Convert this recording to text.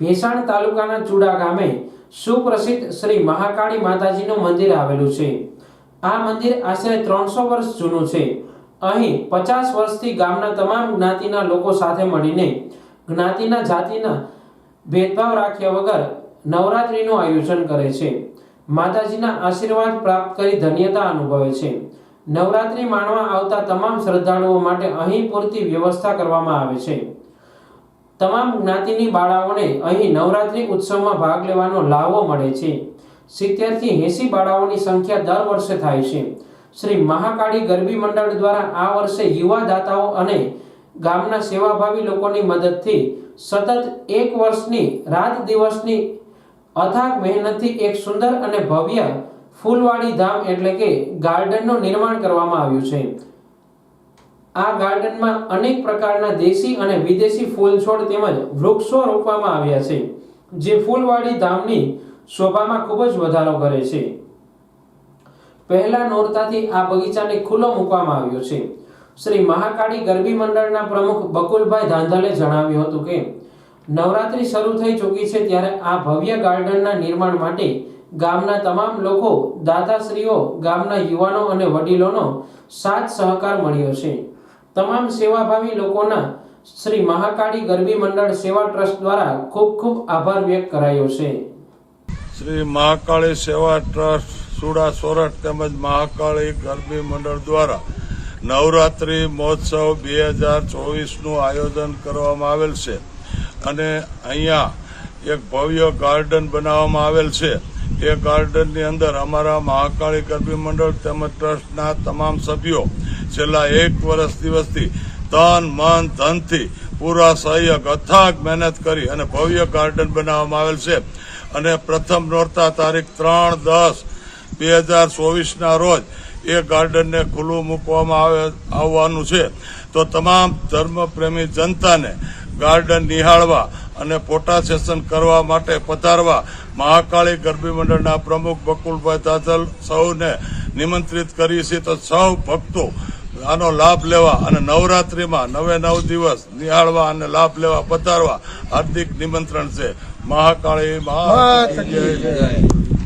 ભેસાણ તાલુકાના ચુડા ગામે સુપ્રસિદ્ધ શ્રી મહાકાળી માતાજીનું મંદિર આવેલું છે। આ મંદિર આશરે 300 વર્ષ જૂનું છે। અહીં 50 વર્ષથી ગામના તમામ જ્ઞાતિના લોકો સાથે મળીને જ્ઞાતિના જાતિના ભેદભાવ રાખ્યા વગર નવરાત્રીનું આયોજન કરે છે। માતાજીના આશીર્વાદ પ્રાપ્ત કરી ધન્યતા અનુભવે છે। નવરાત્રી માણવા આવતા તમામ શ્રદ્ધાળુઓ માટે અહીં પૂરતી વ્યવસ્થા કરવામાં આવે છે। તમામ જ્ઞાતિની બાળાઓને અહીં નવરાત્રી ઉત્સવમાં ભાગ લેવાનો લાવો મળે છે। 70 થી 80 બાળાઓની સંખ્યા દર વર્ષે થાય છે। શ્રી મહાકાળી ગરબી મંડળ દ્વારા આ વર્ષે યુવા દાતાઓ અને ગામના સેવાભાવી લોકોની મદદથી સતત 1 વર્ષની રાત દિવસની અથાગ મહેનતથી એક સુંદર અને ભવ્ય ફૂલવાડી ધામ એટલે કે ગાર્ડનનું નિર્માણ કરવામાં આવ્યું છે। આ ગાર્ડનમાં અનેક પ્રકારના દેશી અને વિદેશી ફૂલ છોડ તેમજ વૃક્ષો રોપવામાં આવ્યા છે, જે ફૂલવાડી ધામની શોભામાં ખૂબ જ વધારો કરે છે। પહેલા નોરતાથી આ બગીચાને ખુલ્લો મૂકવામાં આવ્યો છે। શ્રી મહાકાળી ગરબી મંડળના પ્રમુખ બકુલભાઈ ધાંધલે જણાવ્યું હતું કે નવરાત્રી શરૂ થઈ ચૂકી છે, ત્યારે આ ભવ્ય ગાર્ડનના નિર્માણ માટે ગામના તમામ લોકો, દાતાશ્રીઓ, ગામના યુવાનો અને વડીલોનો સાથ સહકાર મળ્યો છે। તમામ સેવાભાવી લોકોના શ્રી મહાકાળી ગરબી મંડળ સેવા ટ્રસ્ટ દ્વારા ખૂબ ખૂબ આભાર વ્યક્ત કરાયો છે। શ્રી મહાકાળી સેવા ટ્રસ્ટ સુડા સોરઠ તેમજ મહાકાળી ગરબી મંડળ દ્વારા નવરાત્રી મહોત્સવ 2024નું આયોજન કરવામાં આવેલ છે અને અહીંયા એક ભવ્ય ગાર્ડન બનાવવામાં આવેલ છે। એ ગાર્ડનની અંદર અમારા મહાકાળી ગરબી મંડળ તેમજ ટ્રસ્ટના તમામ સભ્યો છેલ્લા 1 વર્ષ દિવસથી તન મન ધનથી પૂરા સહયોગ અથાગ મહેનત કરી અને ભવ્ય ગાર્ડન બનાવવામાં આવેલ છે અને પ્રથમ નોરતા તારીખ 3/10/2024ના રોજ એ ગાર્ડનને ખુલ્લું મૂકવામાં આવવાનું છે। તો તમામ ધર્મપ્રેમી જનતાને ગાર્ડન નિહાળવા અને ફોટા સેશન કરવા માટે પધારવા મહાકાળી ગરબી મંડળના પ્રમુખ બકુલભાઈ ધાંધલ સૌને નિમંત્રિત કરી છે। તો સૌ ભક્તો આનો લાભ લેવા અને નવરાત્રીમાં 9 દિવસ નિહાળવા અને લાભ લેવા પધારવા હાર્દિક નિમંત્રણ છે। મહાકાળી મા જય।